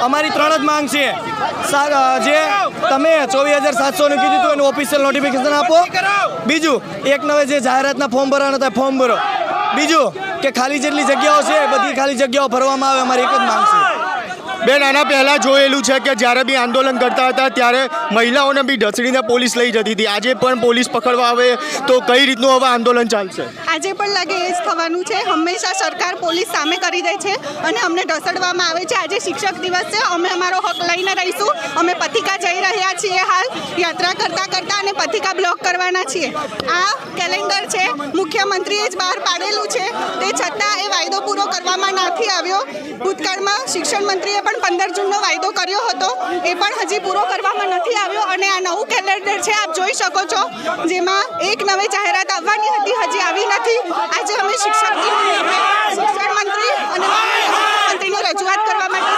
અમારી 3 જ માંગ છે જે તમે 24,700નું કીધું હતું એનું ઓફિશિયલ નોટિફિકેશન આપો. બીજું 1 નવે જે જાહેરાતના ફોર્મ ભરવાના હતા ફોર્મ ભરો. બીજું કે ખાલી જેટલી જગ્યાઓ છે બધી ખાલી જગ્યાઓ ભરવામાં આવે. અમારી એક જ માંગ છે. બેન, આના પહેલાં જોયેલું છે કે જ્યારે બી આંદોલન કરતા હતા ત્યારે મહિલાઓને બી ઢસડીને પોલીસ લઈ જતી હતી. આજે પણ પોલીસ પકડવા આવે તો કઈ રીતનું હવે આંદોલન ચાલશે? આજે પણ લાગે એ જ થવાનું છે. હંમેશા સરકાર પોલીસ સામે કરી દે છે અને અમને ઢસડવામાં આવે છે. આજે શિક્ષક દિવસ છે, અમે અમારો હક લઈને રહીશું. અમે પથિકા જઈ રહ્યા છીએ હાલ યાત્રા કરતાં અને પથિકા બ્લોક કરવાના છીએ. આ કેલેન્ડર છે, મુખ્યમંત્રીએ જ બહાર પાડેલું છે, તે છતાં એ વાયદો પૂરો કરવામાં નથી આવ્યો. ભૂતકાળમાં શિક્ષણ મંત્રીએ પણ 15 જૂનનો વાયદો કર્યો હતો, એ પણ હજી પૂરો કરવામાં નથી આવ્યો. અને આ નવું કેલેન્ડર છે, આપ જોઈ શકો છો, જેમાં 1 નવે જાહેરાત આવવાની હતી, હજી આવી નથી. આજે અમે શિક્ષણ મંત્રી અને મંત્રીને રજૂઆત કરવા માટે